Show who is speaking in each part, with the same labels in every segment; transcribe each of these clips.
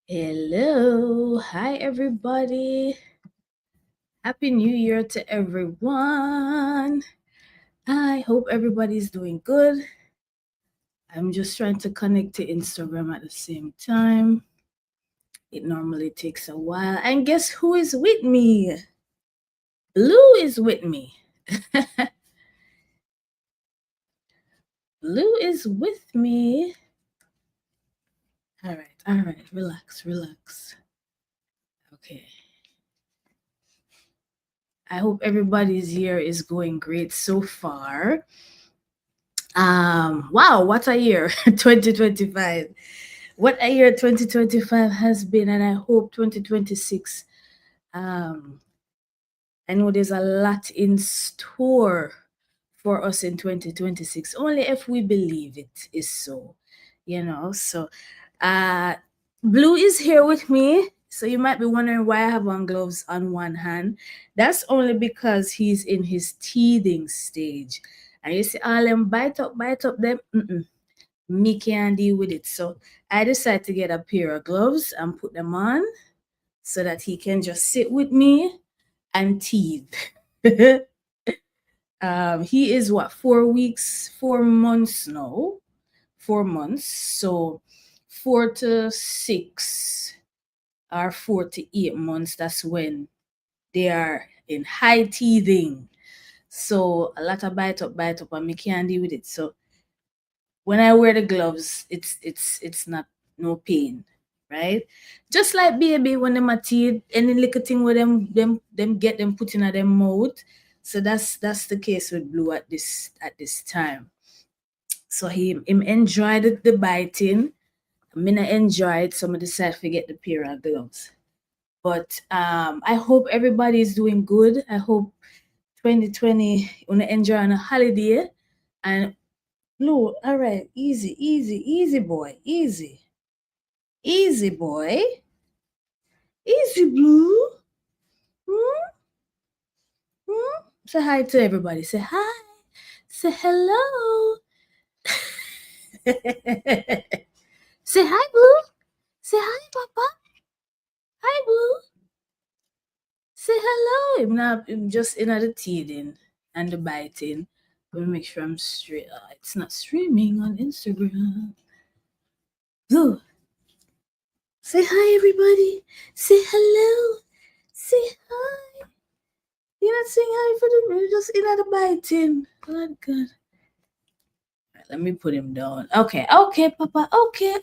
Speaker 1: Hello, hi everybody. Happy New Year to everyone. I hope everybody's doing good. I'm just trying to connect to Instagram at the same time. It normally takes a while. And guess who is with me? Blue is with me. Blue is with me. All right. Relax. Okay. I hope everybody's year is going great so far. Wow, what a year 2025. What a year 2025 has been, and I hope 2026. um I know there's a lot in store for us in 2026, only if we believe it is so uh Blue is here with me. So you might be wondering why I have on gloves on one hand. That's only because he's in his teething stage. And you see all them bite up them. Me can't deal with it. So I decided to get a pair of gloves and put them on so that he can just sit with me and teeth. He is what, 4 weeks, 4 months now. 4 months. So 4 to 6 or 4 to 8 months, that's when they are in high teething. So a lot of bite up, and me can't deal with it. So when I wear the gloves, it's not no pain, right? Just like baby when them a teeth, any little thing with them get them put in at them mouth. So that's the case with Blue at this time. So him enjoyed the biting. I mean, I enjoyed some of the side forget the pair of gloves. But I hope everybody is doing good. I hope 2020 wanna enjoy on a holiday. And Blue, all right, easy, boy, easy, boy, easy, Blue. Hmm? Hmm? Say hi to everybody. Say hi. Say hello. Say hi, Blue. Say hi, Papa. Hi, Blue. Say hello. I'm just in the teething and the biting. Let me make sure I'm straight. It's not streaming on Instagram. Blue. Say hi, everybody. Say hello. Say hi. You're not saying hi for the you're just in the biting. God. Right, let me put him down. Okay, Papa. Okay.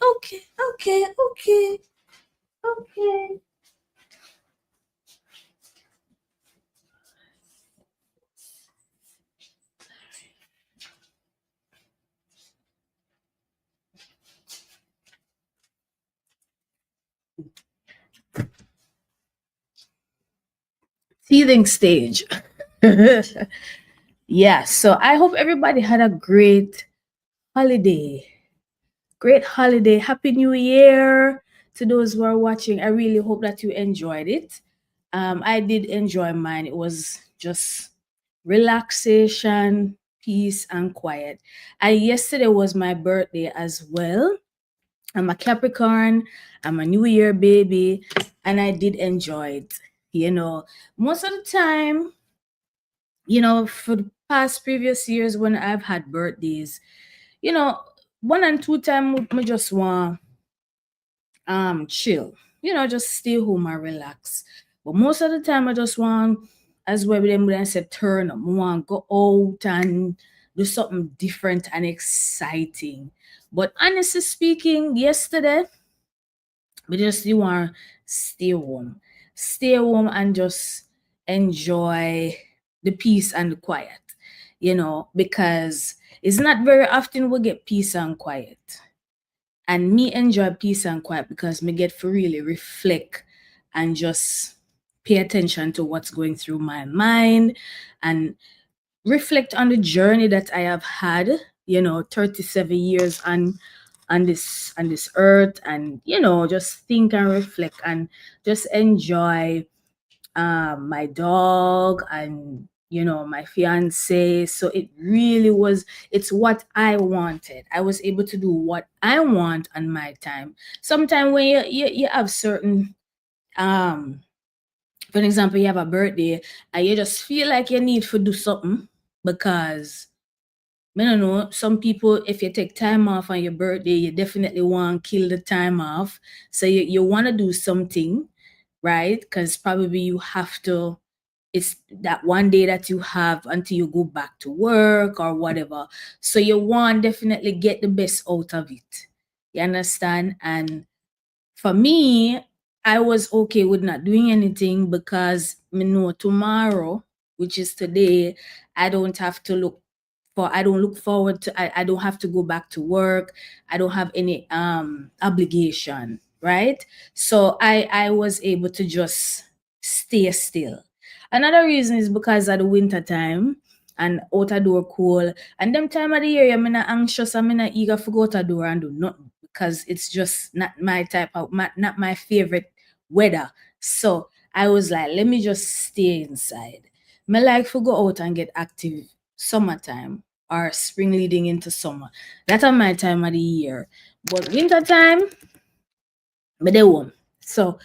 Speaker 1: Teething stage. Yeah, so I hope everybody had a great holiday. Great holiday. Happy New Year to those who are watching. I really hope that you enjoyed it. I did enjoy mine. It was just relaxation, peace, and quiet. And yesterday was my birthday as well. I'm a Capricorn. I'm a New Year baby, and I did enjoy it. Most of the time, for the past previous years when I've had birthdays, you know, one and two time me just want chill, just stay home and relax. But most of the time I just want, as well with them when I say turn up, I want go out and do something different and exciting. But honestly speaking, yesterday we just want to stay home and just enjoy the peace and the quiet, because it's not very often we get peace and quiet. And me enjoy peace and quiet because me get to really reflect and just pay attention to what's going through my mind and reflect on the journey that I have had, 37 years on this earth, and just think and reflect and just enjoy my dog and my fiance. So it really was, it's what I wanted. I was able to do what I want on my time. Sometimes when you have certain, um, for example, you have a birthday and you just feel like you need to do something because I don't know, some people, if you take time off on your birthday, you definitely want to kill the time off. So you want to do something, right? Because probably you have to, it's that one day that you have until you go back to work or whatever. So you want definitely get the best out of it. You understand? And for me, I was okay with not doing anything because me know tomorrow, which is today, I don't have to look I don't look forward to, I don't have to go back to work. I don't have any obligation, right? So I was able to just stay still. Another reason is because of the winter time and out a door cool. And them time of the year, I'm not anxious, I'm not eager to go out a door and do nothing because it's just not my type of, not my favorite weather. So I was like, let me just stay inside. Me like to go out and get active summertime or spring leading into summer. That's my time of the year. But winter time, but they won't. So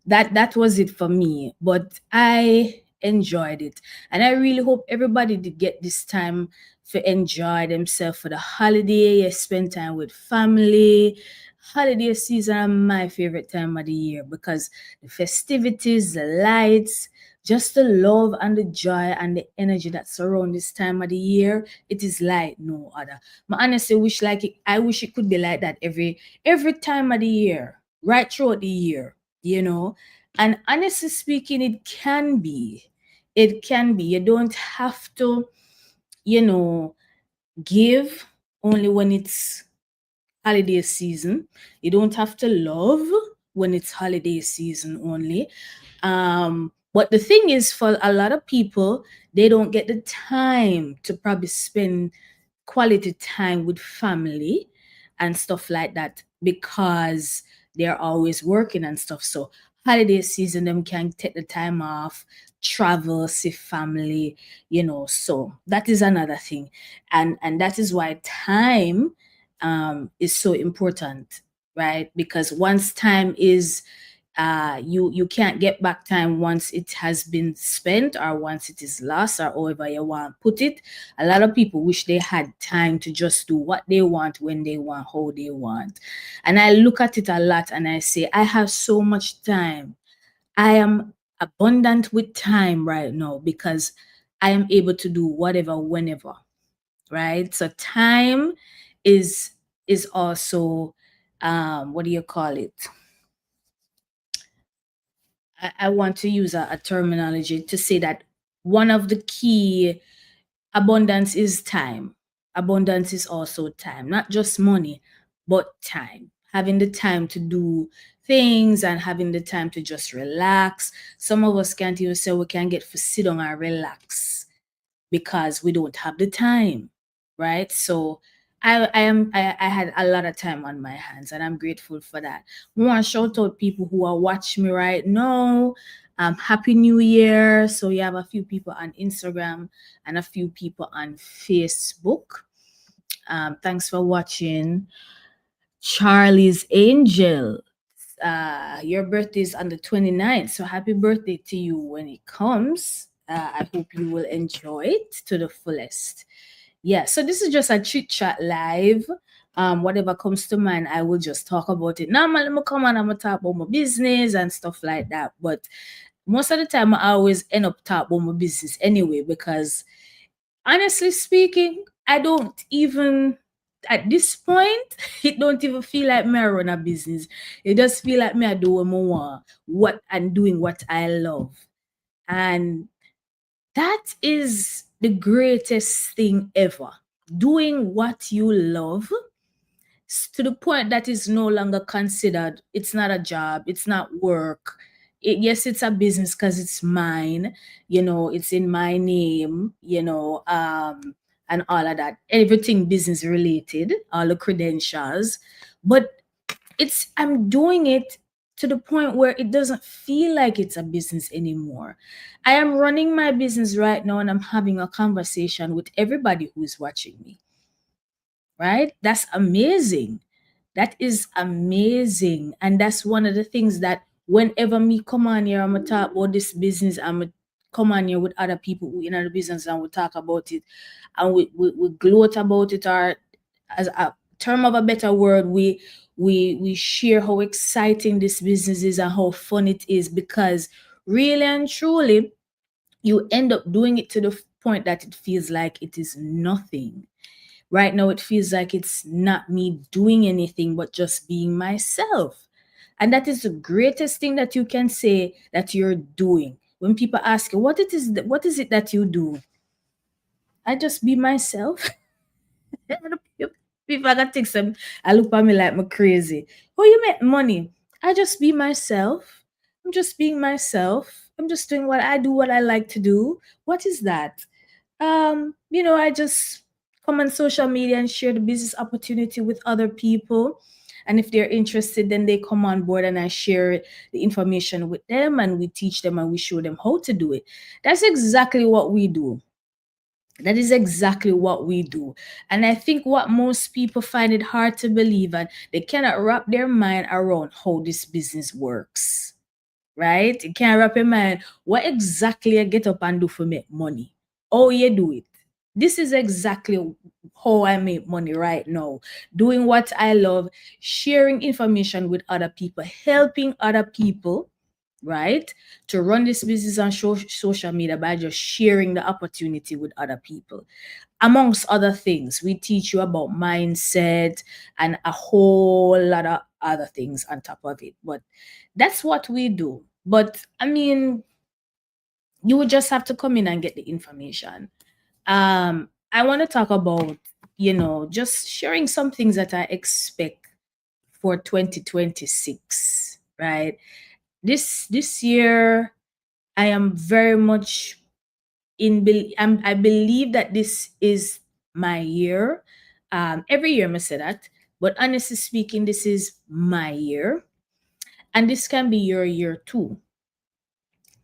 Speaker 1: that was it for me. But I enjoyed it. And I really hope everybody did get this time to enjoy themselves for the holiday. You spend time with family. Holiday season are my favorite time of the year because the festivities, the lights, just the love and the joy and the energy that surround this time of the year, it is like no other. I honestly wish like it, I wish it could be like that every time of the year, right throughout the year, And honestly speaking, it can be. It can be. You don't have to, you know, give only when it's holiday season. You don't have to love when it's holiday season only. But the thing is, for a lot of people, they don't get the time to probably spend quality time with family and stuff like that because they're always working and stuff. So holiday season, them can take the time off, travel, see family, So that is another thing, and that is why time is so important, right? Because once time is you can't get back time once it has been spent or once it is lost or however you want to put it. A lot of people wish they had time to just do what they want, when they want, how they want. And I look at it a lot and I say, I have so much time. I am abundant with time right now because I am able to do whatever, whenever, right? So time is also what do you call it? I want to use a terminology to say that one of the key abundance is time. Abundance is also time, not just money, but time. Having the time to do things and having the time to just relax. Some of us can't even say we can get to sit down and relax because we don't have the time, right? So I had a lot of time on my hands and I'm grateful for that. I want to shout out people who are watching me right now. Happy New Year. So you have a few people on Instagram and a few people on Facebook. Thanks for watching. Charlie's Angel. Your birthday is on the 29th. So happy birthday to you when it comes. I hope you will enjoy it to the fullest. Yeah, so this is just a chit chat live. Whatever comes to mind, I will just talk about it. Normally, I'm come on, I'm gonna talk about my business and stuff like that. But most of the time, I always end up talking about my business anyway, because honestly speaking, I don't even at this point, it don't even feel like me I run a business. It just feel like me I do what I want, what I'm doing what I love. And that is the greatest thing ever. Doing what you love to the point that is no longer considered, it's not a job, it's not work. Yes, it's a business because it's mine, it's in my name, and all of that. Everything business related, all the credentials. But I'm doing it to the point where it doesn't feel like it's a business anymore. I am running my business right now and I'm having a conversation with everybody who is watching me, right? That's amazing. That is amazing. And that's one of the things that whenever me come on here, I'm going to talk about this business, I'm going to come on here with other people who in the business and we talk about it and we gloat about it, or as a term of a better word, we share how exciting this business is and how fun it is, because really and truly you end up doing it to the point that it feels like it is nothing. Right now, it feels like it's not me doing anything but just being myself. And that is the greatest thing that you can say that you're doing. When people ask you, what is it that you do? I just be myself. People are gonna think some, I look at me like I'm crazy. Oh, you make money. I just be myself. I'm just being myself. I'm just doing what I do, what I like to do. What is that? I just come on social media and share the business opportunity with other people. And if they're interested, then they come on board and I share the information with them and we teach them and we show them how to do it. That's exactly what we do. That is exactly what we do. And I think what most people find it hard to believe, and they cannot wrap their mind around how this business works. Right? You can't wrap your mind. What exactly you get up and do for make money? Oh, you do it. This is exactly how I make money right now. Doing what I love, sharing information with other people, helping other people, right? To run this business on social media by just sharing the opportunity with other people. Amongst other things, we teach you about mindset and a whole lot of other things on top of it. But that's what we do. But I mean, you would just have to come in and get the information. I want to talk about, just sharing some things that I expect for 2026, right? This year, I am very much I believe that this is my year. Every year I say that, but honestly speaking, this is my year, and this can be your year too.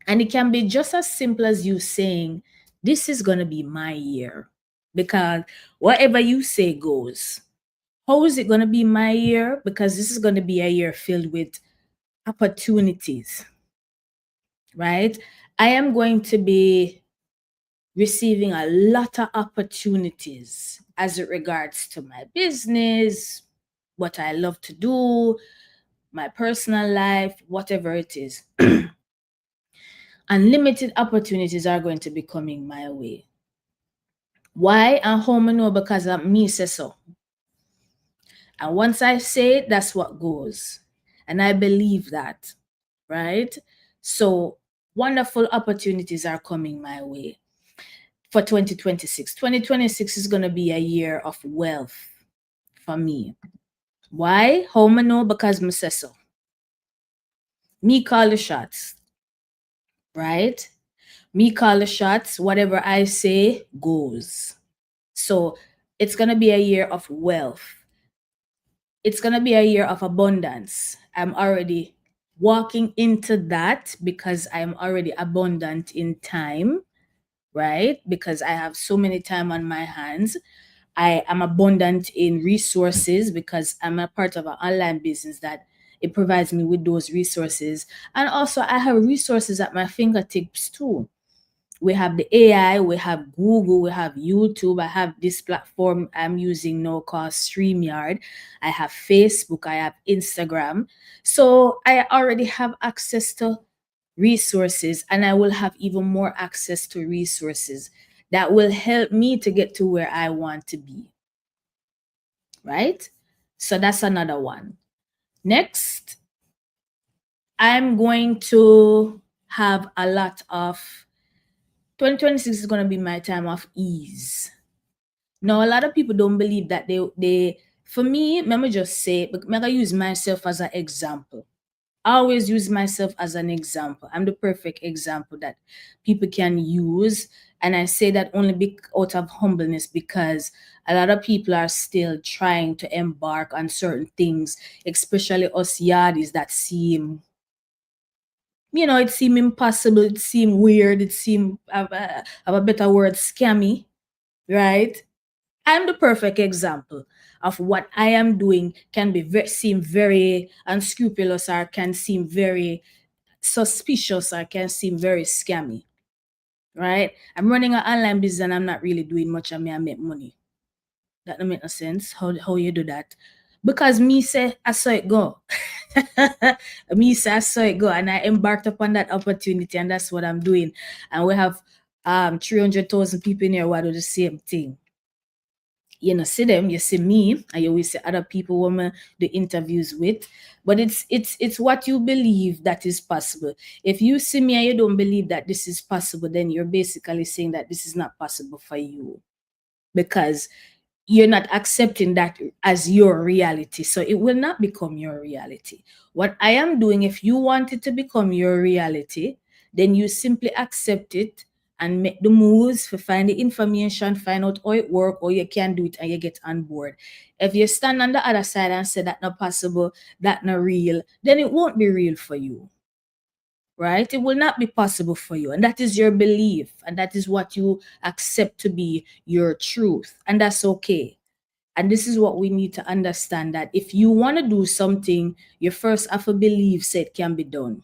Speaker 1: And it can be just as simple as you saying, "This is gonna be my year," because whatever you say goes. How is it gonna be my year? Because this is gonna be a year filled with opportunities, right? I am going to be receiving a lot of opportunities as it regards to my business, what I love to do, my personal life, whatever it is. Unlimited opportunities are going to be coming my way. Why and how I know? Because of me say so. And once I say it, that's what goes. And I believe that, right? So wonderful opportunities are coming my way for 2026. 2026 is going to be a year of wealth for me. Why? How I know? Because I say so. Me call the shots, right? Me call the shots. Whatever I say goes. So it's going to be a year of wealth. It's going to be a year of abundance. I'm already walking into that because I'm already abundant in time, right? Because I have so many time on my hands. I am abundant in resources because I'm a part of an online business that it provides me with those resources. And also I have resources at my fingertips too. We have the AI, we have Google, we have YouTube. I have this platform I'm using now called StreamYard. I have Facebook, I have Instagram. So I already have access to resources, and I will have even more access to resources that will help me to get to where I want to be. Right? So that's another one. Next, I'm going to have a lot of 2026 is going to be my time of ease. Now, a lot of people don't believe that they for me, let me just say, but I'm going to use myself as an example. I always use myself as an example. I'm the perfect example that people can use. And I say that only out of humbleness, because a lot of people are still trying to embark on certain things, especially us yardis that seem It seemed impossible, it seemed weird, it seemed, have a better word, scammy, right? I'm the perfect example of what I am doing can seem very unscrupulous, or can seem very suspicious, or can seem very scammy, right? I'm running an online business and I'm not really doing much, and I make money. That don't make no sense. How you do that? Because me say I saw it go. Me say I saw it go, and I embarked upon that opportunity, and that's what I'm doing. And we have 300,000 people in here who do the same thing. See them, you see me, and you will see other people who I do interviews with. But it's what you believe that is possible. If you see me and you don't believe that this is possible, then you're basically saying that this is not possible for you, because you're not accepting that as your reality. So it will not become your reality. What I am doing, if you want it to become your reality, then you simply accept it and make the moves for find the information, find out how it works, or you can do it and you get on board. If you stand on the other side and say that not possible, that not real, then it won't be real for you. Right? It will not be possible for you. And that is your belief. And that is what you accept to be your truth. And that's okay. And this is what we need to understand, that if you want to do something, you first have to believe say it can be done.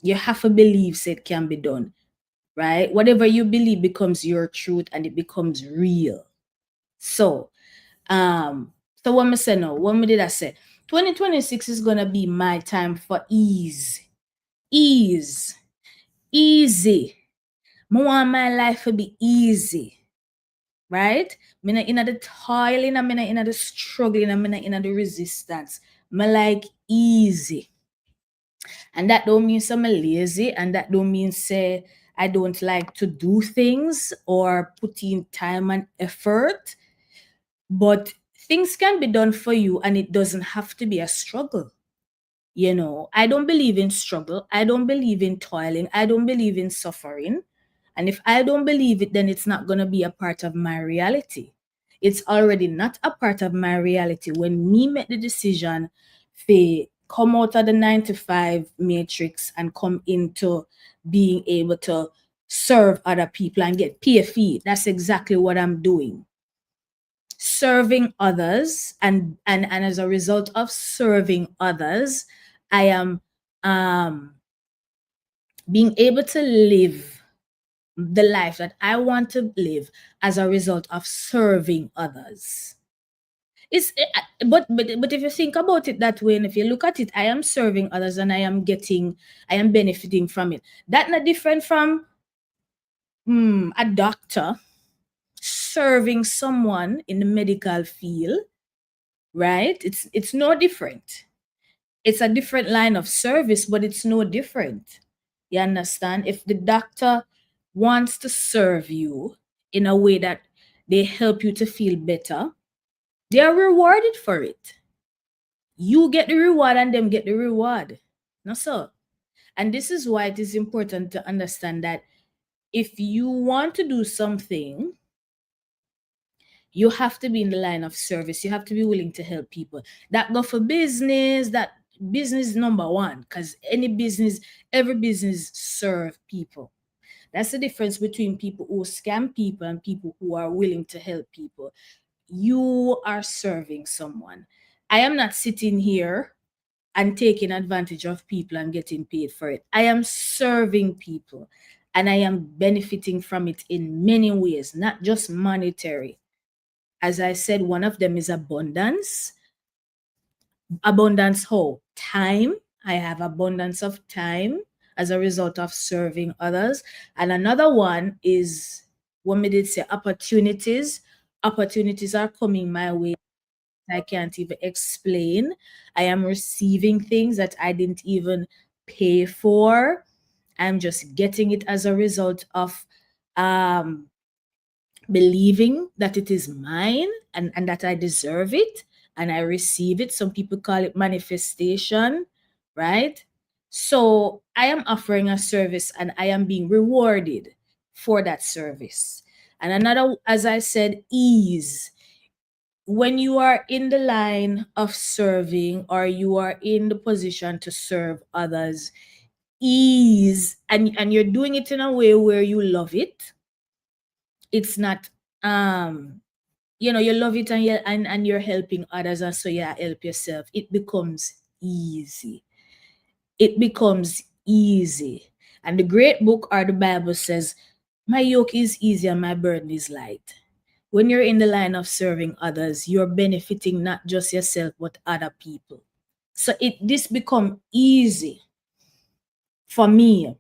Speaker 1: You have to believe say it can be done. Right? Whatever you believe becomes your truth and it becomes real. So, so what I say now? What did I say? 2026 is gonna be my time for ease. Ease. Easy. I want my life to be easy. Right? Me not in the toiling, I'm not in the struggling, I'm not in the resistance. Me like easy. And that don't mean I'm lazy, and that don't mean say I don't like to do things or put in time and effort. But things can be done for you and it doesn't have to be a struggle. I don't believe in struggle. I don't believe in toiling. I don't believe in suffering. And if I don't believe it, then it's not going to be a part of my reality. It's already not a part of my reality when me make the decision to come out of the 9 to 5 matrix and come into being able to serve other people and get pay fee. That's exactly what I'm doing. Serving others, and as a result of serving others, I am being able to live the life that I want to live as a result of serving others. But if you think about it that way, and if you look at it, I am serving others and I am benefiting from it. That's not different from a doctor serving someone in the medical field, right? It's no different. It's a different line of service, but it's no different. You understand? If the doctor wants to serve you in a way that they help you to feel better, they are rewarded for it. You get the reward and them get the reward. No, sir. And this is why it is important to understand that if you want to do something, you have to be in the line of service. You have to be willing to help people. That go for business, that business number one, because every business serve people. That's the difference between people who scam people and people who are willing to help people. You are serving someone. I am not sitting here and taking advantage of people and getting paid for it. I am serving people and I am benefiting from it in many ways, not just monetary. As I said, one of them is abundance. Abundance how? Time. I have abundance of time as a result of serving others. And another one is what we did say opportunities. Opportunities are coming my way. I can't even explain. I am receiving things that I didn't even pay for. I'm just getting it as a result of believing that it is mine and that I deserve it and I receive it. Some people call it manifestation, right? So I am offering a service and I am being rewarded for that service. And another, as I said, ease. When you are in the line of serving or you are in the position to serve others, ease, and you're doing it in a way where you love it. It's not you love it, and you're helping others, and so you help yourself. It becomes easy. It becomes easy. And the great book or the Bible says, my yoke is easy and my burden is light. When you're in the line of serving others, you're benefiting not just yourself but other people. So this become easy for me.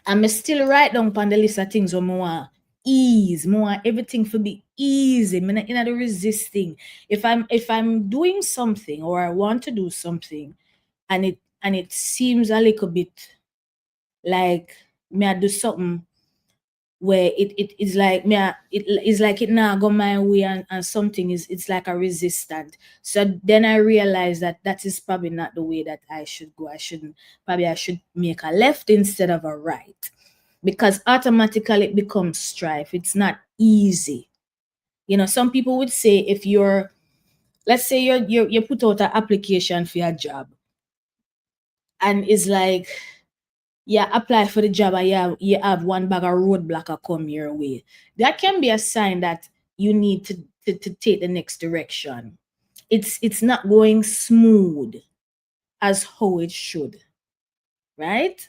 Speaker 1: I'm still write down on the list of things where I want ease, more everything for be easy. I'm not in the resisting. If I'm doing something or I want to do something, and it seems a little bit like me I do something where it is like it is like it now go my way, and something is, it's like a resistance. So then I realize that is probably not the way that I should go. I should make a left instead of a right, because automatically it becomes strife. It's not easy. Some people would say, if you're, let's say you put out an application for your job, and it's like, yeah, apply for the job, and you have one bag of roadblock come your way. That can be a sign that you need to take the next direction. It's not going smooth as how it should, right?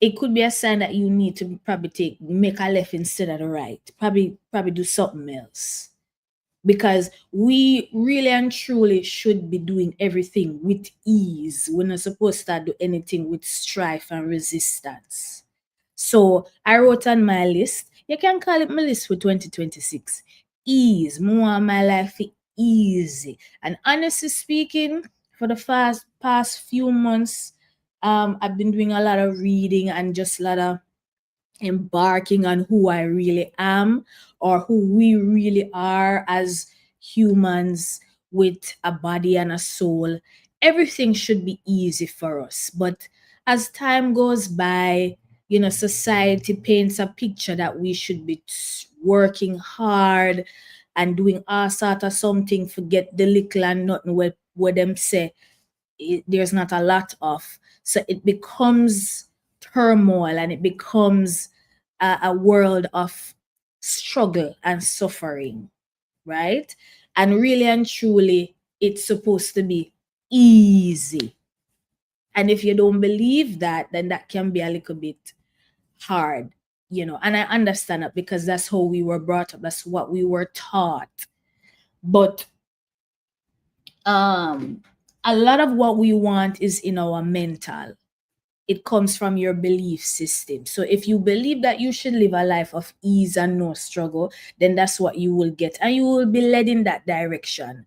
Speaker 1: It could be a sign that you need to probably make a left instead of the right. Probably do something else. Because we really and truly should be doing everything with ease. We're not supposed to do anything with strife and resistance. So I wrote on my list, you can call it my list for 2026. Ease. More my life easy. And honestly speaking, for the past few months, I've been doing a lot of reading and just a lot of embarking on who I really am, or who we really are as humans with a body and a soul. Everything should be easy for us. But as time goes by, society paints a picture that we should be working hard and doing all sort of something, forget the little and nothing where them say there's not a lot of. So it becomes turmoil, and it becomes a world of struggle and suffering, right? And really and truly, it's supposed to be easy. And if you don't believe that, then that can be a little bit hard, And I understand that, because that's how we were brought up, that's what we were taught. But a lot of what we want is in our mental. It comes from your belief system. So if you believe that you should live a life of ease and no struggle, then that's what you will get, and you will be led in that direction.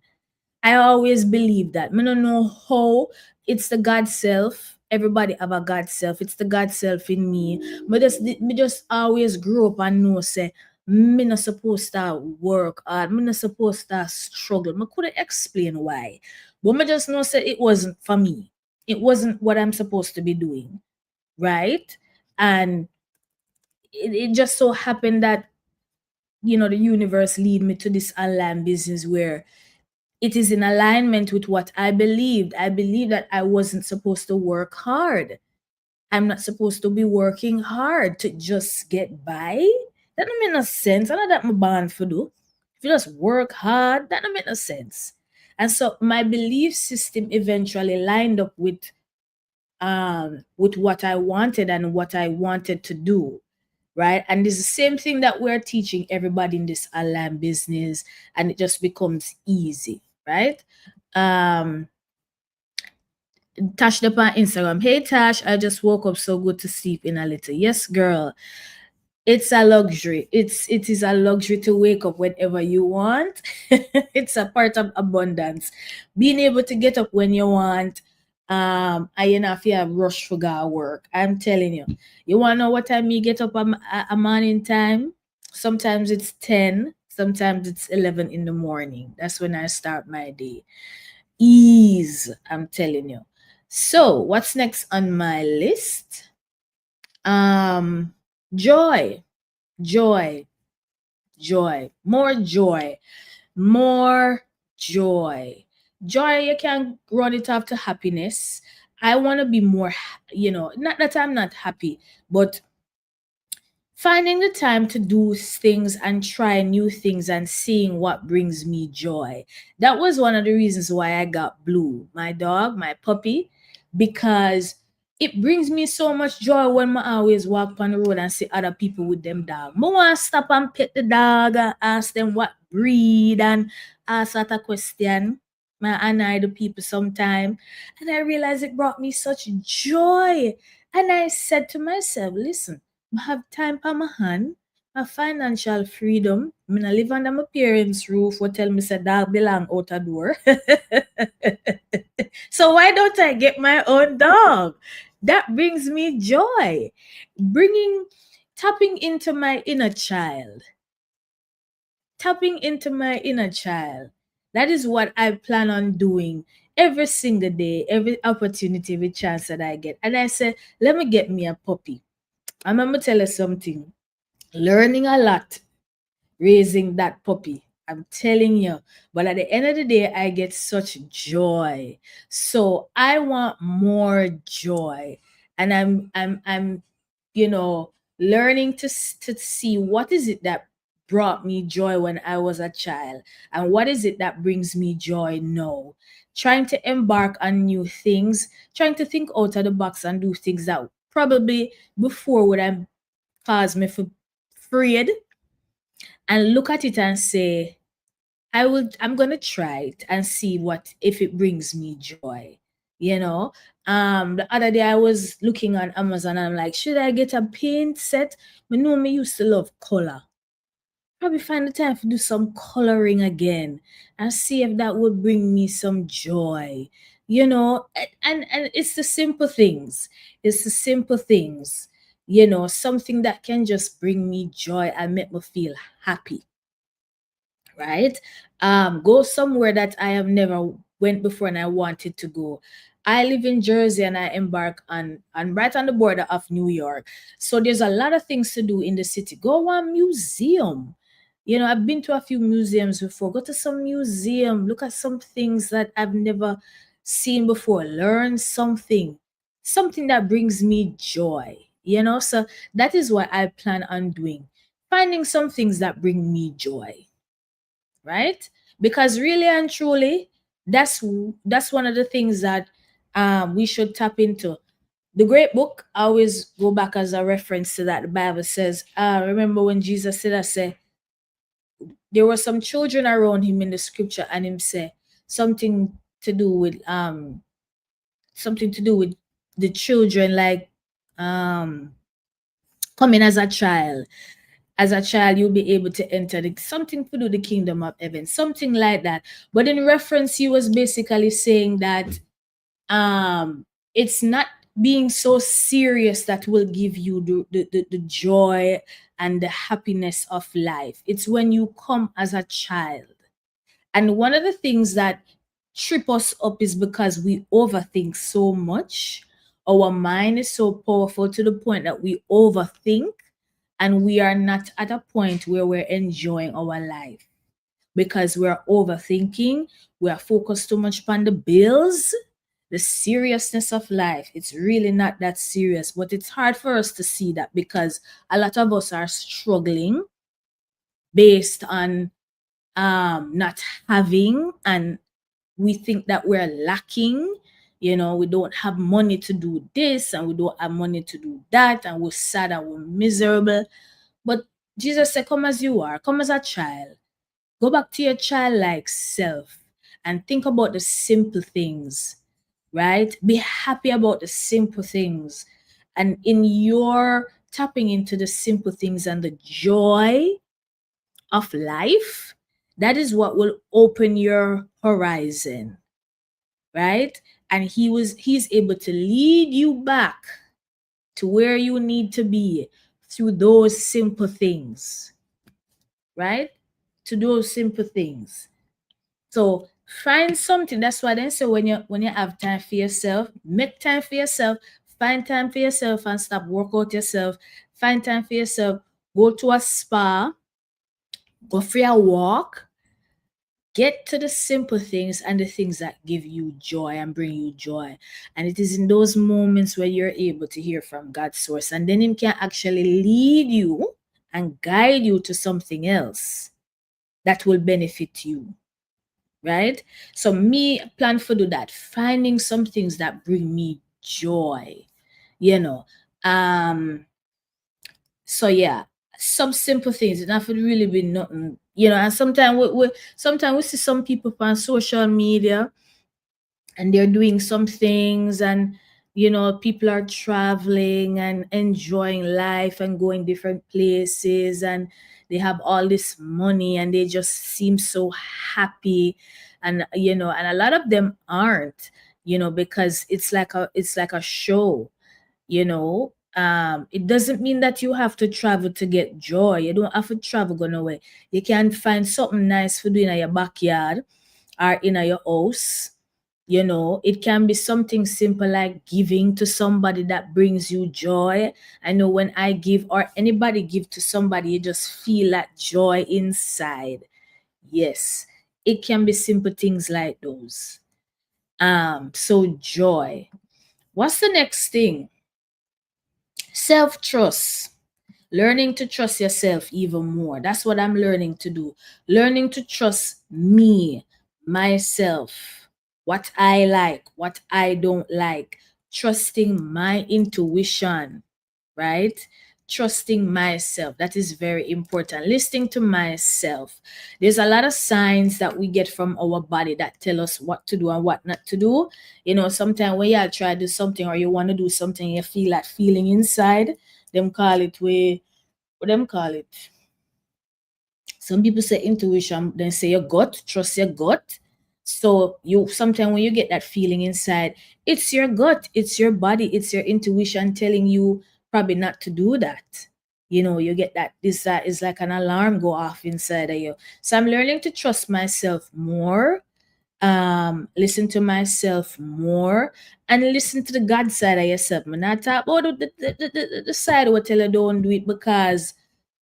Speaker 1: I always believe that. I don't know how. It's the God self. Everybody have a God self. It's the God self in me. Me just always grew up and know, say, me not supposed to work hard. Me not supposed to struggle. Me couldn't explain why. But me just know, say, it wasn't for me. It wasn't what I'm supposed to be doing. Right? And it just so happened that, the universe lead me to this online business where it is in alignment with what I believed. I believed that I wasn't supposed to work hard. I'm not supposed to be working hard to just get by. That don't make no sense. I know that I'm born for do. If you just work hard, that don't make no sense. And so my belief system eventually lined up with what I wanted and what I wanted to do. Right. And it's the same thing that we're teaching everybody in this online business, and it just becomes easy. Right. Um, Tash up on Instagram. Hey Tash, I just woke up, so good to sleep in a little. Yes, girl. It's a luxury. It is a luxury to wake up whenever you want. It's a part of abundance. Being able to get up when you want, and you know if you have rush for go work. I'm telling you. You wanna know what time you get up a morning time? Sometimes it's 10, sometimes it's 11 in the morning. That's when I start my day. Ease, I'm telling you. So what's next on my list? Um joy, joy, joy, more joy, more joy. Joy, you can run it up to happiness. I want to be more, not that I'm not happy, but finding the time to do things and try new things and seeing what brings me joy. That was one of the reasons why I got Blue, my dog, my puppy, because it brings me so much joy when I always walk on the road and see other people with them dog. I want to stop and pet the dog and ask them what breed and ask that a question. I annoy the people sometime. And I realized it brought me such joy. And I said to myself, listen, I have time for my hand, my financial freedom. I mean, I live under my parents' roof. What tell me say dog belong out a door. So why don't I get my own dog? That brings me joy. Tapping into my inner child. Tapping into my inner child. That is what I plan on doing every single day, every opportunity, every chance that I get. And I said, let me get me a puppy. I'm gonna tell you something. Learning a lot raising that puppy. I'm telling you. But at the end of the day, I get such joy. So I want more joy. And I'm you know, learning to see what is it that brought me joy when I was a child and what is it that brings me joy now. Trying to embark on new things, trying to think out of the box and do things that probably before would have caused me for afraid, and look at it and say, I'm gonna try it and see what if it brings me joy. You know? The other day I was looking on Amazon and I'm like, should I get a paint set? I know me used to love color. Probably find the time to do some coloring again and see if that would bring me some joy. And it's the simple things. It's the simple things. Something that can just bring me joy and make me feel happy, right? Go somewhere that I have never went before and I wanted to go. I live in Jersey and I embark on right on the border of New York. So there's a lot of things to do in the city. Go one museum. I've been to a few museums before. Go to some museum, look at some things that I've never seen before, learn something that brings me joy. So that is what I plan on doing. Finding some things that bring me joy, right? Because really and truly, that's one of the things that we should tap into. The great book, I always go back as a reference to that. The Bible says, remember when Jesus said, I say, there were some children around him in the scripture, and him say something to do with something to do with the children, like coming as a child you'll be able to enter something to do the kingdom of heaven, something like that. But in reference, he was basically saying that it's not being so serious that will give you the joy and the happiness of life. It's when you come as a child. And one of the things that trip us up is because we overthink so much. Our mind is so powerful to the point that we overthink, and we are not at a point where we're enjoying our life because we're overthinking. We are focused too much on the bills, the seriousness of life. It's really not that serious, but it's hard for us to see that because a lot of us are struggling based on not having, and we think that we're lacking. We don't have money to do this and we don't have money to do that, and we're sad and we're miserable. But Jesus said, come as you are, come as a child. Go back to your childlike self and think about the simple things, right? Be happy about the simple things. And in your tapping into the simple things and the joy of life, that is what will open your horizon, right? And he's able to lead you back to where you need to be through those simple things, right? To those simple things. So find something. That's why they say when you have time for yourself, make time for yourself, find time for yourself and stop work out yourself. Find time for yourself. Go to a spa, go for a walk, Get to the simple things and the things that give you joy and bring you joy. And it is in those moments where you're able to hear from God's source, and then Him can actually lead you and guide you to something else that will benefit you. Right? So me plan for do that, finding some things that bring me joy, you know. Um so yeah, some simple things. It have to really be nothing, and sometimes we see some people on social media and they're doing some things, and people are traveling and enjoying life and going different places, and they have all this money and they just seem so happy, and a lot of them aren't, because it's like a show, it doesn't mean that you have to travel to get joy. You don't have to travel go nowhere. You can find something nice for doing in your backyard or in your house. It can be something simple like giving to somebody that brings you joy. I know when I give or anybody give to somebody, you just feel that joy inside. Yes, it can be simple things like those. So joy. What's the next thing? Self-trust. Learning to trust yourself even more. That's what I'm learning to do. Learning to trust me, myself, what I like, what I don't like. Trusting my intuition, right? Trusting myself. That is very important. Listening to myself. There's a lot of signs that we get from our body that tell us what to do and what not to do. Sometimes when you try to do something or you want to do something, you feel that feeling inside. Them call it what them call it. Some people say intuition, then say your gut, trust your gut. So you sometimes when you get that feeling inside, it's your gut, it's your body, it's your intuition telling you probably not to do that. You get that this that is like an alarm go off inside of you. So I'm learning to trust myself more, listen to myself more, and listen to the God side of yourself. I'm not talk about the side what tell you don't do it because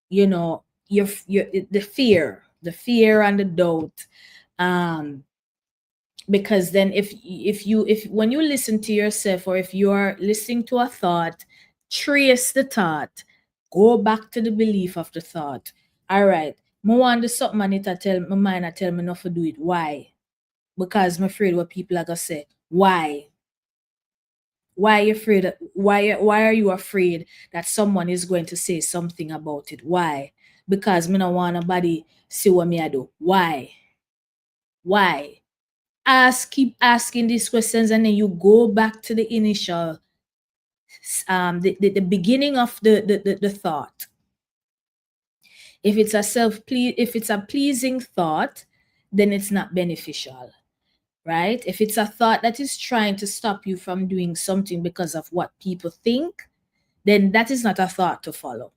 Speaker 1: you know your the fear and the doubt, um because then if when you listen to yourself, or if you are listening to a thought, trace the thought, go back to the belief of the thought. All right, me want do something and it a tell my mind I tell me not to do it. Why? Because I'm afraid what people are gonna say. Why are you afraid? Why are you afraid that someone is going to say something about it? Why? Because me no want nobody see what me I do. Why? Why? Keep asking these questions, and then you go back to the initial, the beginning of the thought. If it's a pleasing thought, then it's not beneficial. Right? If it's a thought that is trying to stop you from doing something because of what people think, then that is not a thought to follow.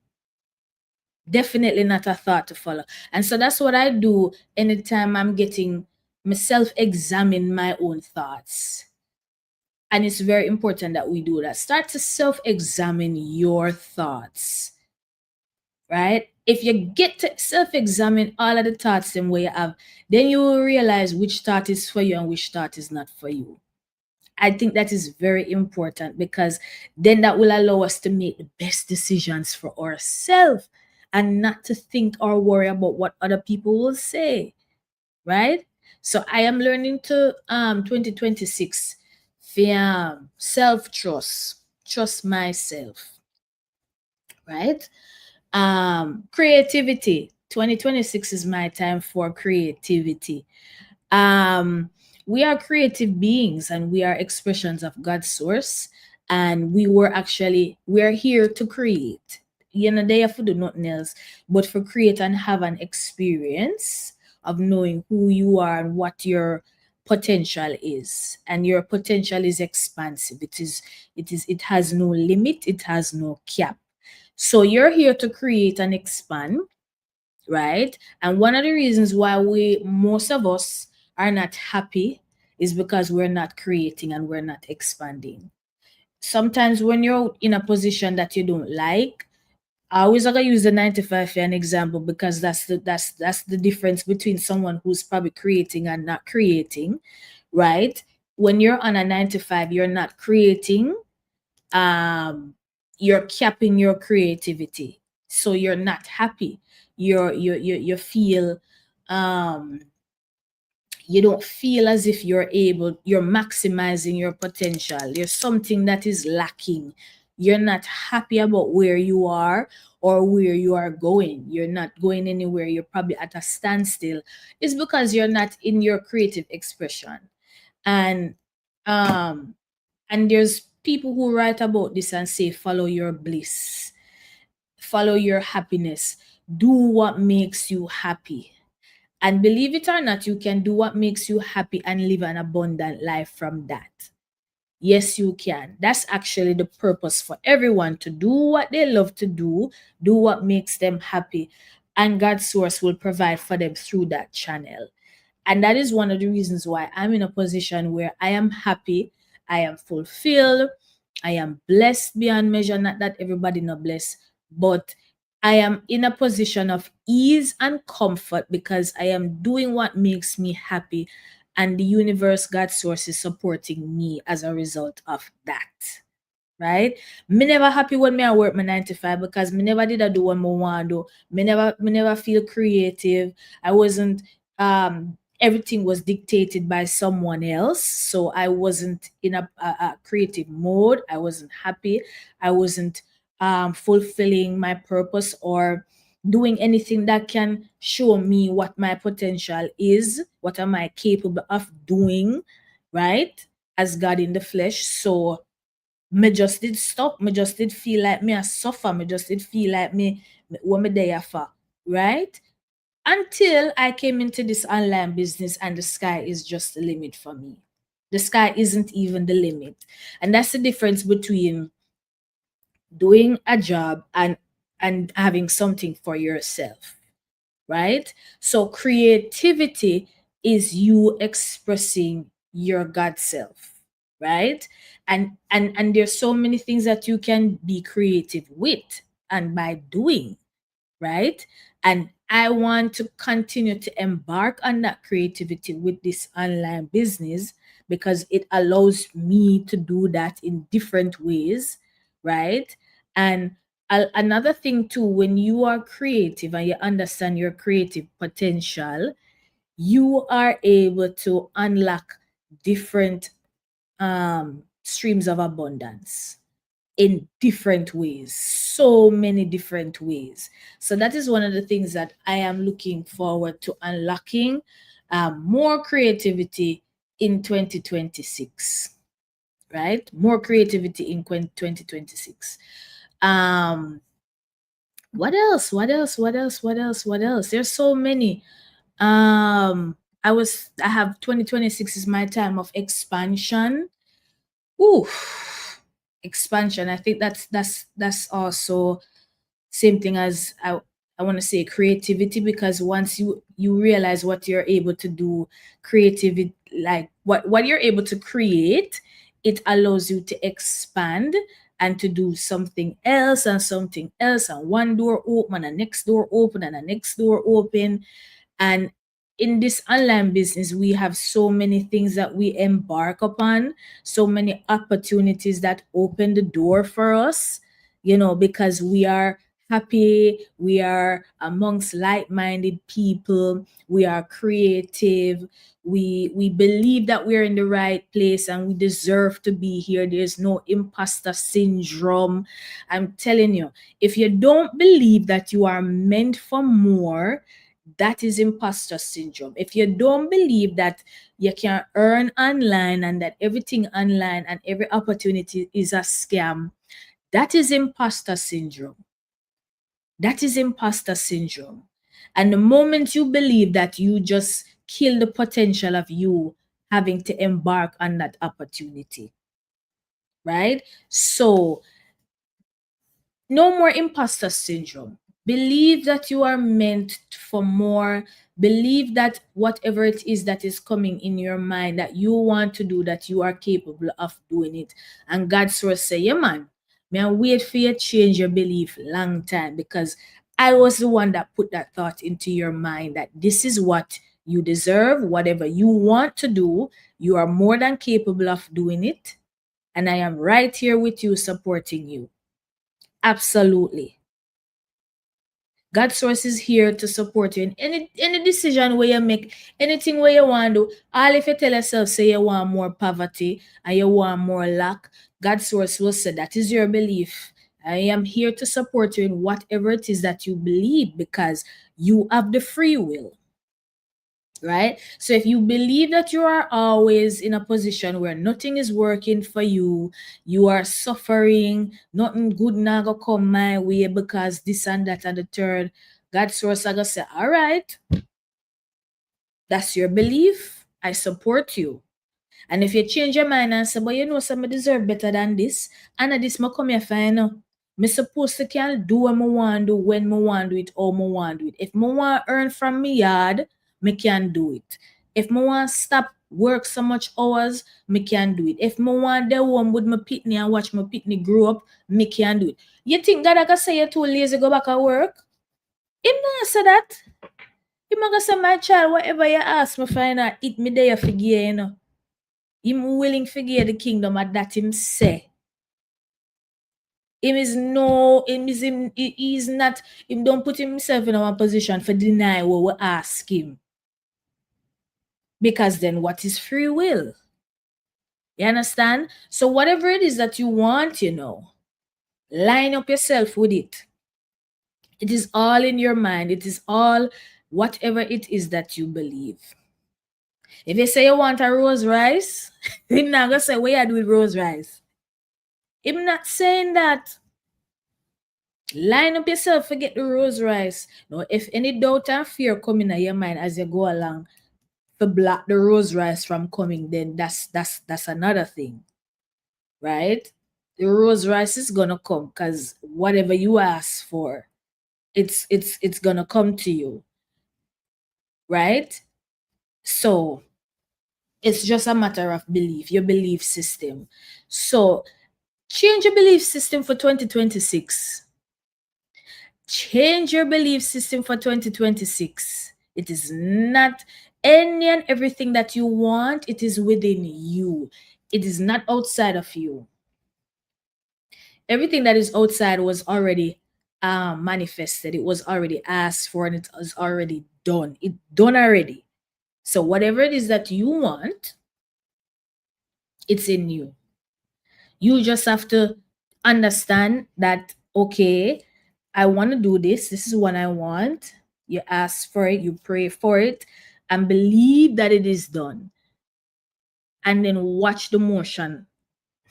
Speaker 1: Definitely not a thought to follow. And so that's what I do anytime I'm getting myself examine my own thoughts. And it's very important that we do that. Start to self examine your thoughts, right? If you get to self examine all of the thoughts and way you have, then you will realize which thought is for you and which thought is not for you. I think that is very important, because then that will allow us to make the best decisions for ourselves and not to think or worry about what other people will say, right? So I am learning to 2026 self trust myself, right? Creativity. 2026 is my time for creativity. um we are creative beings, and we are expressions of God's source, and we're here to create. They have to do nothing else but for create and have an experience of knowing who you are and what your potential is. And your potential is expansive. It has no limit, it has no cap. So you're here to create and expand, right? And one of the reasons why most of us are not happy is because we're not creating and we're not expanding. Sometimes when you're in a position that you don't like, I always gonna use the 9 to 5 for an example because that's the difference between someone who's probably creating and not creating, right? When you're on a 9 to 5, you're not creating, um you're capping your creativity, so you're not happy. You feel, um you don't feel as if you're maximizing your potential. There's something that is lacking. You're not happy about where you are or where you are going. You're not going anywhere. You're probably at a standstill. It's because you're not in your creative expression. And um and there's people who write about this and say follow your bliss, follow your happiness, do what makes you happy. And believe it or not, you can do what makes you happy and live an abundant life from that. Yes, you can. That's actually the purpose for everyone, to do what they love to do what makes them happy, and God's source will provide for them through that channel. And that is one of the reasons why I'm in a position where I am happy, I am fulfilled, I am blessed beyond measure. Not that everybody not blessed, but I am in a position of ease and comfort because I am doing what makes me happy, and the universe, God source, is supporting me as a result of that. Right? Me never happy when me I work my 9 to 5 because me never did I do what me want to do. Me never feel creative. I wasn't, everything was dictated by someone else. So I wasn't in a creative mode. I wasn't happy. I wasn't fulfilling my purpose or doing anything that can show me what my potential is, what am I capable of doing, right? As God in the flesh. So me just did stop. Me just did feel like me a suffer. Me just did feel like what me there for, right? Until I came into this online business, and the sky is just the limit for me. The sky isn't even the limit. And that's the difference between doing a job and having something for yourself, right? So creativity is you expressing your God self, right? And there's so many things that you can be creative with and by doing, right? And I want to continue to embark on that creativity with this online business because it allows me to do that in different ways, right? And another thing too, when you are creative and you understand your creative potential, you are able to unlock different streams of abundance in different ways, so many different ways. So that is one of the things that I am looking forward to unlocking, more creativity in 2026, right? More creativity in 2026. Um, what else? What else? What else? What else? What else? There's so many. I have 2026 is my time of expansion. Ooh, expansion. I think that's also same thing as I want to say creativity, because once you realize what you're able to do, creativity, like what you're able to create, it allows you to expand and to do something else and something else, and one door open and the next door open and the next door open. And in this online business, we have so many things that we embark upon, so many opportunities that open the door for us, because we are happy, we are amongst like-minded people, we are creative, we believe that we're in the right place and we deserve to be here. There's no imposter syndrome. I'm telling you, if you don't believe that you are meant for more, that is imposter syndrome. If you don't believe that you can earn online and that everything online and every opportunity is a scam, that is imposter syndrome. That is imposter syndrome. And the moment you believe that, you just kill the potential of you having to embark on that opportunity, right? So no more imposter syndrome. Believe that you are meant for more. Believe that whatever it is that is coming in your mind that you want to do, that you are capable of doing it. And God's source say, yeah, man, Me and wait for you to change your belief long time, because I was the one that put that thought into your mind that this is what you deserve, whatever you want to do, you are more than capable of doing it. And I am right here with you, supporting you. Absolutely. God source is here to support you in any decision where you make, anything where you want to do. All if you tell yourself, say you want more poverty and you want more lack, God source will say that is your belief. I am here to support you in whatever it is that you believe, because you have the free will. Right? So if you believe that you are always in a position where nothing is working for you, you are suffering, nothing good now go come my way because this and that and the third, God source I gonna say, all right, that's your belief. I support you. And if you change your mind and say, but you know, some deserve better than this, and this me come here for me supposed to can do what I want to do, when I want to do it, how I want to do it. If I want to earn from me yard, me can do it. If I want to stop work so much hours, me can do it. If I want to home with my pitney and watch my pitney grow up, me can do it. You think God I can say you're too lazy go back at work? Him not say that. Him gonna say, my child, whatever you ask me for, it me there for you. Him willing to give the kingdom at that him say. Him is no, he is not, him don't put himself in our position for deny what we ask him. Because then what is free will? You understand? So whatever it is that you want, line up yourself with it. It is all in your mind. It is all whatever it is that you believe. If you say you want a rose rice, him not gonna say what you do with rose rice. Him not saying that. Line up yourself, forget the rose rice. Now, if any doubt and fear come in your mind as you go along to block the rose rice from coming, then that's another thing. Right? The rose rice is gonna come because whatever you ask for, it's gonna come to you. Right? So it's just a matter of belief, your belief system. So change your belief system for 2026. Change your belief system for 2026. It is not any and everything that you want, it is within you. It is not outside of you. Everything that is outside was already manifested. It was already asked for, and it was already done. It done already. So whatever it is that you want, it's in you. You just have to understand that, okay, I want to do this. This is what I want. You ask for it, you pray for it, and believe that it is done. And then watch the motion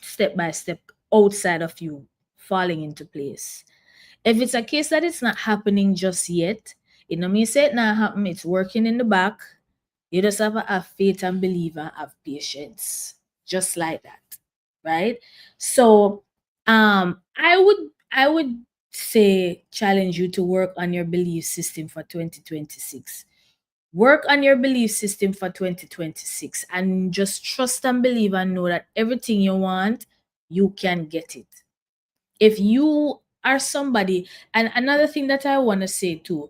Speaker 1: step by step outside of you falling into place. If it's a case that it's not happening just yet, it no mean say it not happen, it's working in the back. You just have to have faith and believe and have patience. Just like that. Right? So I would say challenge you to work on your belief system for 2026. Work on your belief system for 2026 and just trust and believe and know that everything you want, you can get it. If you are somebody, and another thing that I want to say too,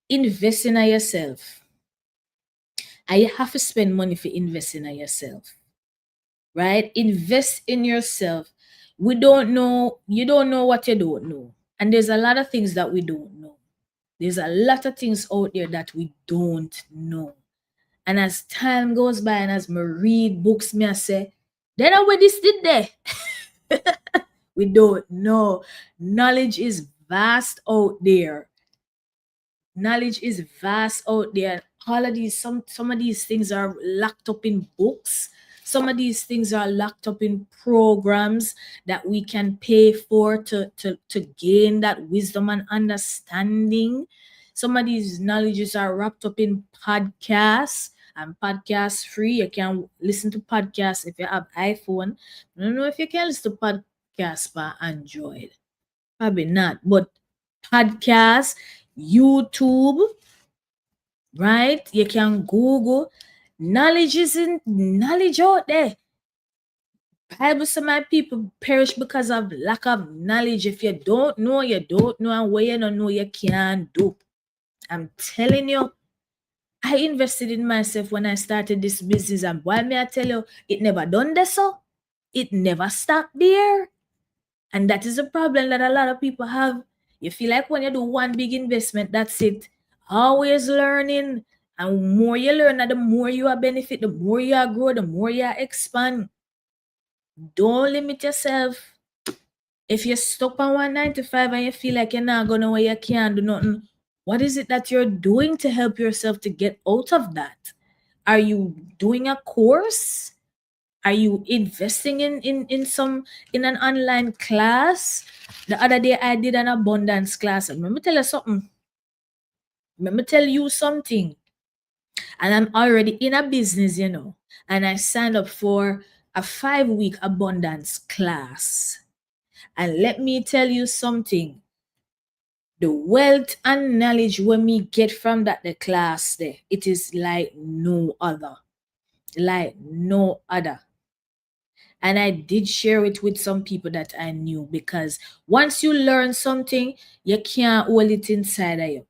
Speaker 1: invest in yourself. And you have to spend money for investing in yourself. Right? Invest in yourself. We don't know, you don't know what you don't know. And there's a lot of things that we don't know. There's a lot of things out there that we don't know. And as time goes by and as me read books, me I say, then what this did there? We don't know. Knowledge is vast out there. Knowledge is vast out there. All of these, some of these things are locked up in books. Some of these things are locked up in programs that we can pay for to gain that wisdom and understanding. Some of these knowledges are wrapped up in podcasts, and podcasts free. You can listen to podcasts if you have iPhone. I don't know if you can listen to podcasts by Android. Probably not. But podcasts, YouTube, right? You can Google. Knowledge is in knowledge out there. Bible says my people perish because of lack of knowledge. If you don't know, you don't know, and what you don't know, you can't do. I'm telling you, I invested in myself when I started this business, and why may I tell you, it never done this so. It never stopped there. And that is a problem that a lot of people have. You feel like when you do one big investment, that's it. Always learning. And more you learn, the more you are benefit, the more you are grow, the more you are expand. Don't limit yourself. If you're stuck on 195 and you feel like you're not going where you can't do nothing, what is it that you're doing to help yourself to get out of that? Are you doing a course? Are you investing in an online class? The other day I did an abundance class. Let me tell you something. Let me tell you something. And I'm already in a business, and I signed up for a 5-week abundance class. And let me tell you something. The wealth and knowledge when we get from the class there, it is like no other. Like no other. And I did share it with some people that I knew, because once you learn something, you can't hold it inside of you.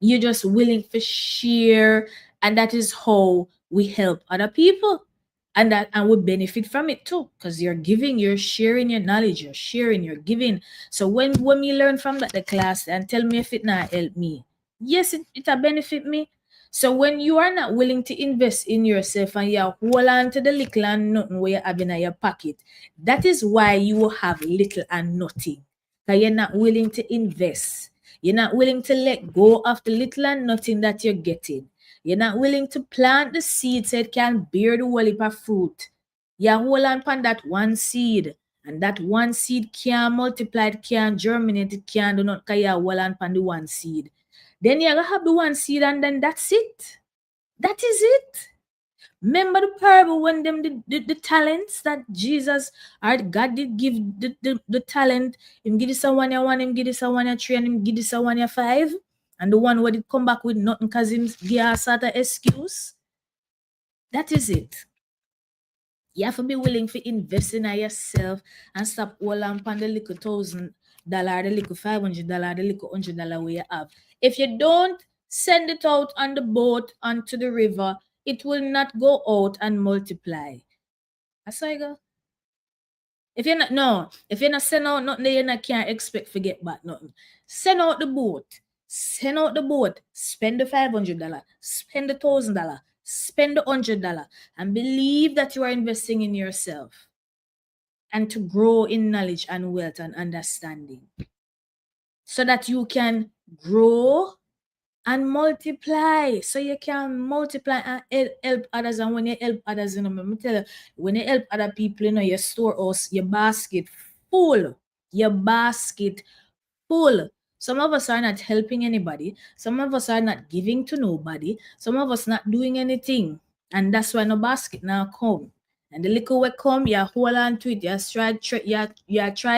Speaker 1: You're just willing to share, and that is how we help other people. And we benefit from it too, because you're giving, you're sharing your knowledge, you're sharing, you're giving. So when we learn from the class, and tell me if it not help me, yes, it'll benefit me. So when you are not willing to invest in yourself, and you hold on to the little and nothing where you have in your pocket, that is why you will have little and nothing. Because you're not willing to invest. You're not willing to let go of the little and nothing that you're getting. You're not willing to plant the seed so it can bear the whole heap of fruit. You hold on upon that one seed, and that one seed can't multiply, it can't germinate, it can't do not, because you hold on upon the one seed. Then you're going to have the one seed, and then that's it. That is it. Remember the parable when them the talents that Jesus or God did give the talent. Him give this one ya one, him give this one ya three, and him give this one ya five. And the one where did come back with nothing because him give a sort of excuse. That is it. You have to be willing to invest in yourself and stop all on the little $1,000, the little $500, the little $100 we have. If you don't send it out on the boat onto the river, it will not go out and multiply. That's how you go. If you're not send out nothing, you not can't expect to get back nothing. Send out the boat. Send out the boat. Spend the $500. Spend the $1,000. Spend the $100, and believe that you are investing in yourself and to grow in knowledge and wealth and understanding, so that you can grow and multiply. So you can multiply and help others. And when you help others, let me tell you, when you help other people, your storehouse, your basket full. Your basket full. Some of us are not helping anybody. Some of us are not giving to nobody. Some of us not doing anything. And that's why no basket now come. And the liquor will come, you hold on to it, you try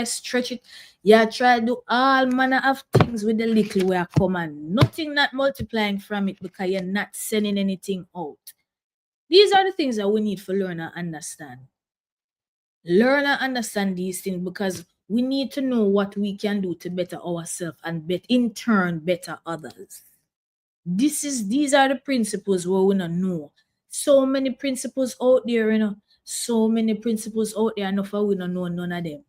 Speaker 1: stretch it, you try do all manner of things with the little will come, and nothing not multiplying from it because you're not sending anything out. These are the things that we need for learn and understand. Learn and understand these things, because we need to know what we can do to better ourselves and in turn better others. These are the principles where we don't know. So many principles out there, so many principles out there, enough we don't know none of them.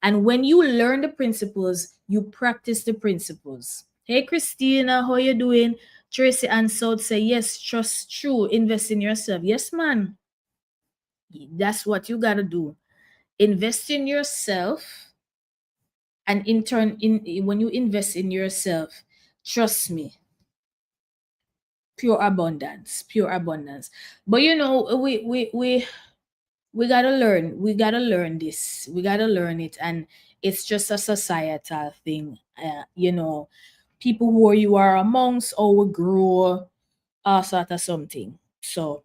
Speaker 1: And when you learn the principles, you practice the principles. Hey Christina, how you doing? Tracy and South say yes, trust true, invest in yourself. Yes, man. That's what you gotta do. Invest in yourself, and in turn, when you invest in yourself, trust me, pure abundance. But we gotta learn. We gotta learn this. We gotta learn it, and it's just a societal thing. People who you are amongst or will grow, sort of something. So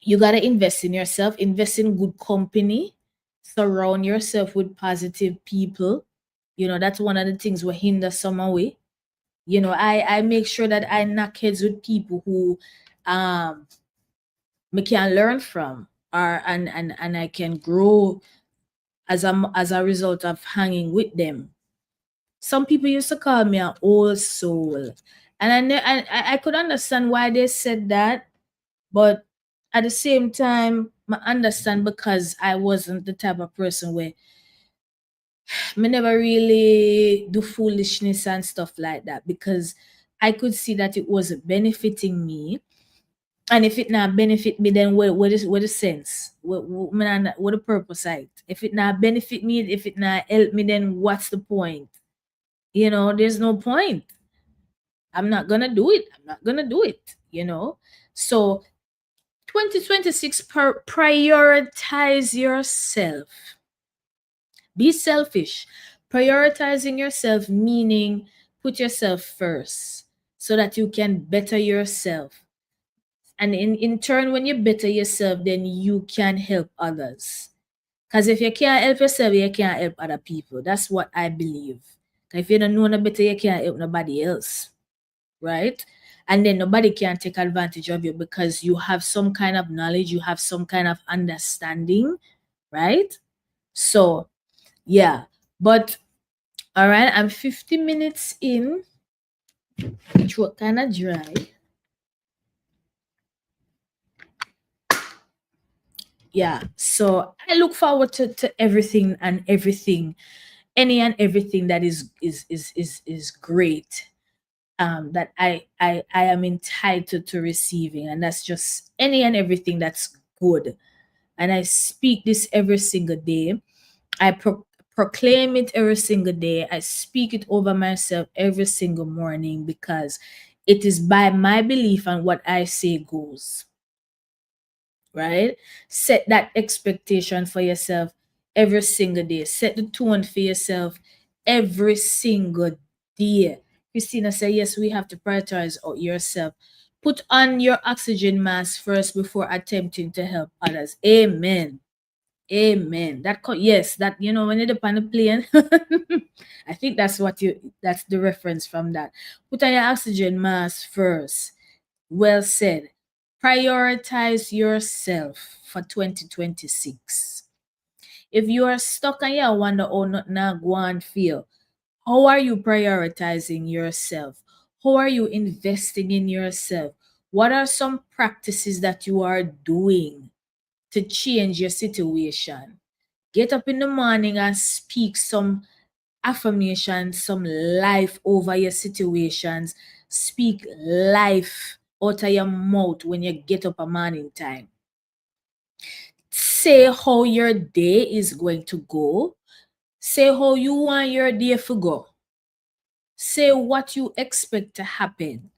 Speaker 1: you gotta invest in yourself. Invest in good company. Surround yourself with positive people. That's one of the things we hinder some away. I make sure that I knock heads with people who me can learn from. and I can grow as a result of hanging with them. Some people used to call me an old soul, and I could understand why they said that, but at the same time, I understand because I wasn't the type of person where me never really do foolishness and stuff like that, because I could see that it was benefiting me. And if it not benefit me, then what the sense? What the purpose of it? If it not benefit me, if it not help me, then what's the point? There's no point. I'm not gonna do it. I'm not gonna do it. So 2026, prioritize yourself. Be selfish. Prioritizing yourself meaning put yourself first so that you can better yourself. And in turn, when you better yourself, then you can help others. Because if you can't help yourself, you can't help other people. That's what I believe. If you don't know no better, you can't help nobody else. Right? And then nobody can take advantage of you because you have some kind of knowledge, you have some kind of understanding, right? So, yeah. But all right, I'm 50 minutes in. Throat kind of dry. Yeah. So I look forward to everything and everything, any and everything that is great. That I am entitled to receiving, and that's just any and everything that's good. And I speak this every single day. I proclaim it every single day. I speak it over myself every single morning because it is by my belief and what I say goes. Right? Set that expectation for yourself every single day. Set the tone for yourself every single day. Christina said, yes, we have to prioritize yourself. Put on your oxygen mask first before attempting to help others. Amen. Amen. Yes, that when you're up on the plane, I think that's the reference from that. Put on your oxygen mask first. Well said. Prioritize yourself for 2026. If you are stuck and you wonder how not go and feel, how are you prioritizing yourself? How are you investing in yourself? What are some practices that you are doing to change your situation? Get up in the morning and speak some affirmation, some life over your situations. Speak life out of your mouth when you get up a morning time. Say how your day is going to go. Say how you want your day to go. Say what you expect to happen.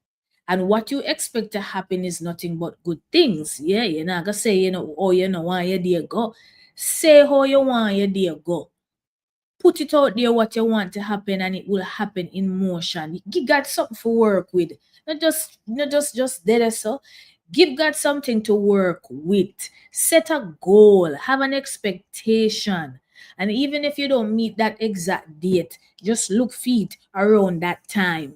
Speaker 1: And what you expect to happen is nothing but good things. Yeah, you're not gonna say, oh, want your day go. Say how you want your day go. Put it out there what you want to happen, and it will happen in motion. Give God something for work with. Not just dead so. Give God something to work with. Set a goal. Have an expectation. And even if you don't meet that exact date, just look feet around that time,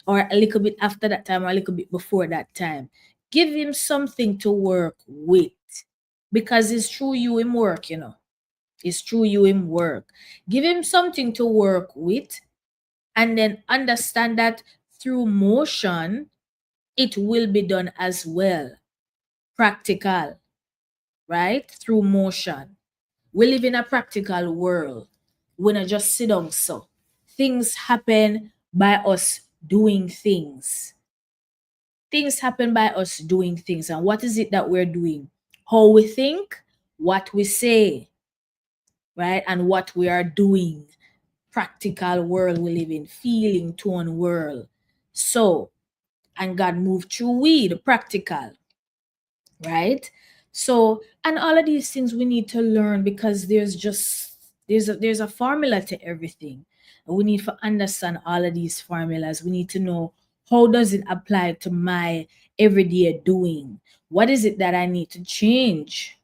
Speaker 1: or a little bit after that time, or a little bit before that time. Give him something to work with, because it's through you in work. It's through you in work. Give him something to work with, and then understand that through motion, it will be done as well. Practical, right? Through motion. We live in a practical world. We not just sit down so. Things happen by us doing things. Things happen by us doing things. And what is it that we're doing? How we think, what we say, right? And what we are doing. Practical world we live in, feeling tone world. So, and God moved through we, the practical, right? So, and all of these things we need to learn, because there's a formula to everything. And we need to understand all of these formulas. We need to know, how does it apply to my everyday doing? What is it that I need to change?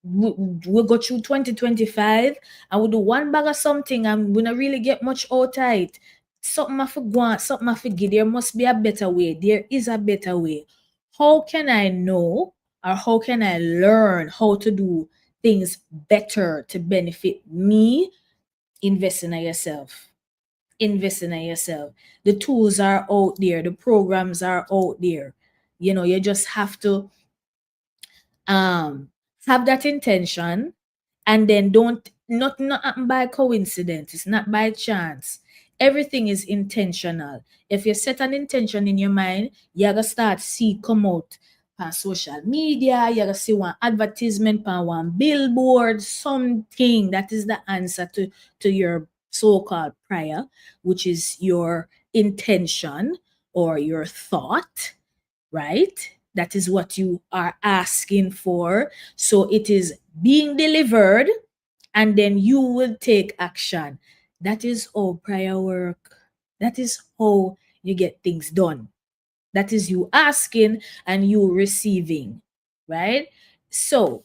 Speaker 1: We'll go through 2025 and we'll do one bag of something and we don't really get much out of it. Something I forgot, something I forget. There must be a better way. There is a better way. How can I know, or how can I learn how to do things better to benefit me? Invest in yourself. Invest in yourself. The tools are out there, the programs are out there. You just have to um have that intention, and then don't not happen by coincidence. It's not by chance. Everything is intentional. If you set an intention in your mind, you're gonna start see come out on social media, you're gonna see one advertisement on one billboard, something that is the answer to your so-called prayer, which is your intention or your thought, right? That is what you are asking for. So it is being delivered, and then you will take action. That is how prayer work. That is how you get things done. That is you asking and you receiving, right? So,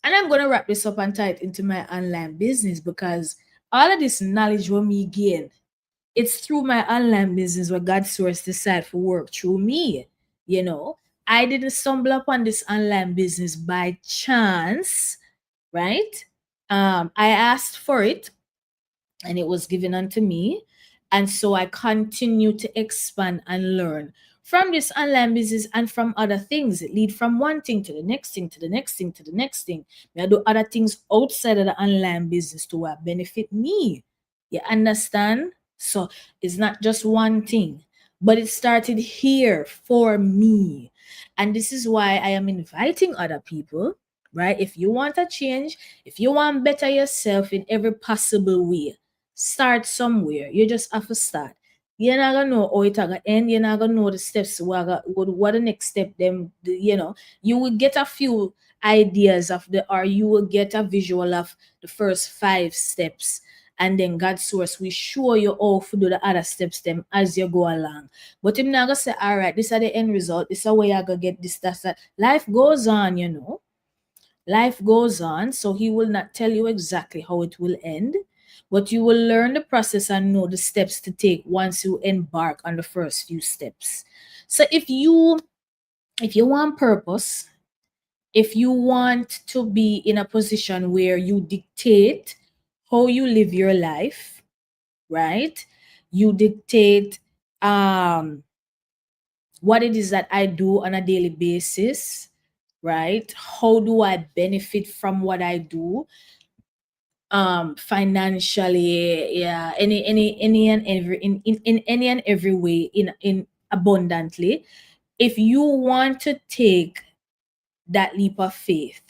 Speaker 1: and I'm going to wrap this up and tie it into my online business, because all of this knowledge will me gain, it's through my online business where God source decide for work through me. You know, I didn't stumble upon this online business by chance, right? I asked for it and it was given unto me. And so I continue to expand and learn from this online business and from other things. It lead from one thing to the next thing, to the next thing, to the next thing. I do other things outside of the online business to benefit me. You understand? So it's not just one thing, but it started here for me. And this is why I am inviting other people, right? If you want a change, if you want better yourself in every possible way, start somewhere. You just have to start. You're not gonna know how it gonna end. You're not gonna know the steps. What the next step? You will get a few ideas of or you will get a visual of the first 5 steps, and then God's source will show you how to do the other steps them as you go along. But I'm not gonna say, all right, this is the end result. This is where you're gonna get this, that. Life goes on. Life goes on, so he will not tell you exactly how it will end, but you will learn the process and know the steps to take once you embark on the first few steps. So if you want purpose, if you want to be in a position where you dictate how you live your life, right? You dictate what it is that I do on a daily basis, right? How do I benefit from what I do? Financially, yeah, any and every in any and every way, in abundantly. If you want to take that leap of faith,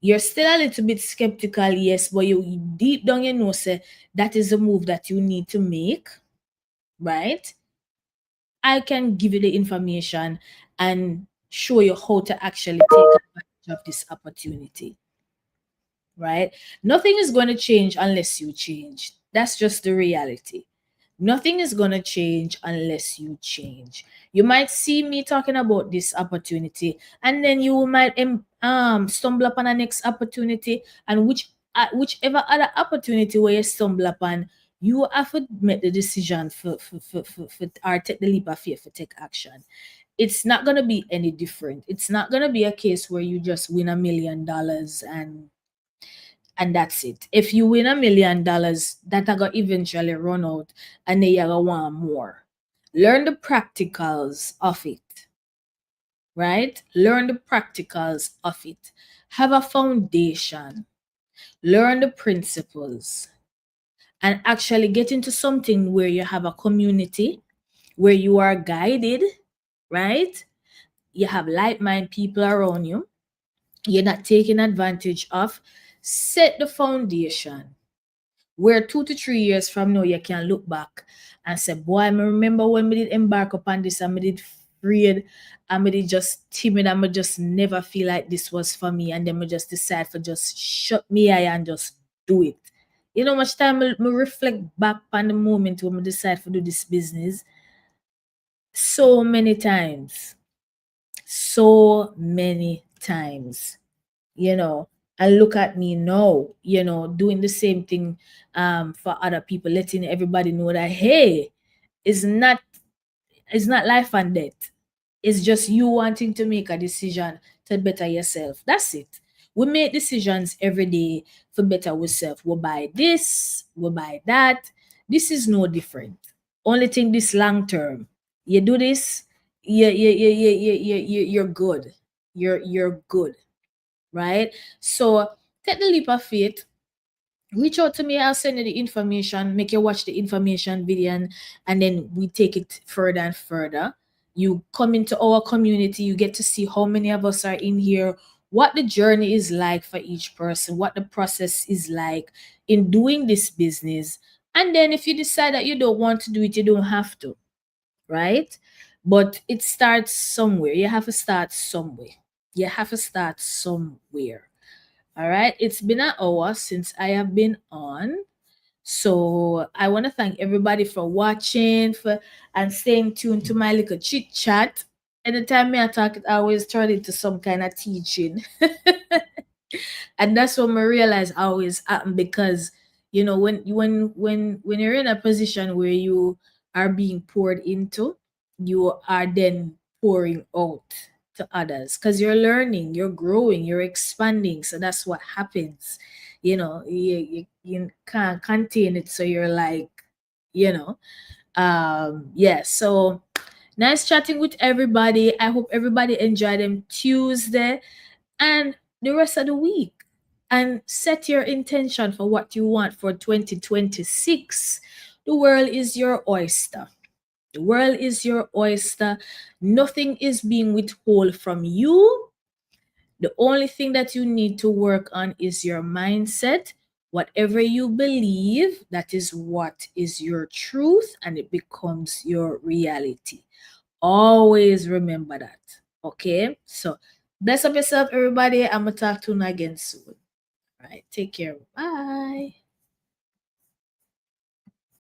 Speaker 1: you're still a little bit skeptical, yes, but you deep down you know say that is a move that you need to make, right? I can give you the information and show you how to actually take advantage of this opportunity, right? Nothing is going to change unless you change. That's just the reality. Nothing is going to change unless you change. You might see me talking about this opportunity, and then you might stumble upon a next opportunity, and whichever other opportunity where you stumble upon, you have to make the decision for or take the leap of faith for take action. It's not going to be any different. It's not going to be a case where you just win $1 million and that's it. If you win $1 million, that are gonna eventually run out, and then you're gonna want more. Learn the practicals of it, right? Learn the practicals of it. Have a foundation. Learn the principles, and actually get into something where you have a community, where you are guided, right? You have like-minded people around you. You're not taking advantage of. Set the foundation where 2 to 3 years from now you can look back and say, boy, I remember when we did embark upon this and we did afraid and we did just timid and we just never feel like this was for me, and then we just decide for just shut me eye and just do it. You know much time me reflect back on the moment when we decide to do this business? So many times. So many times. And look at me now, doing the same thing for other people, letting everybody know that, hey, it's not life and death. It's just you wanting to make a decision to better yourself. That's it. We make decisions every day for better ourselves. We buy this, we buy that. This is no different. Only thing this long term. You do this, you're good. You're good, right? So take the leap of faith. Reach out to me. I'll send you the information. Make you watch the information video, and then we take it further and further. You come into our community. You get to see how many of us are in here. What the journey is like for each person. What the process is like in doing this business. And then if you decide that you don't want to do it, you don't have to, right? But it starts somewhere. You have to start somewhere. You have to start somewhere. All right. It's been an hour since I have been on. So I want to thank everybody for watching for and staying tuned to my little chit chat. Anytime me I talk, it always turn into some kind of teaching. And that's what I realize always happen because when you're in a position where you are being poured into, you are then pouring out to others because you're learning, you're growing, you're expanding. So that's what happens. You can't contain it. So you're like, yeah. So nice chatting with everybody. I hope everybody enjoyed them Tuesday and the rest of the week. And set your intention for what you want for 2026. The world is your oyster. The world is your oyster. Nothing is being withheld from you. The only thing that you need to work on is your mindset. Whatever you believe, that is what is your truth, and it becomes your reality. Always remember that. Okay? So, bless up yourself, everybody. I'm going to talk to you again soon. All right. Take care. Bye.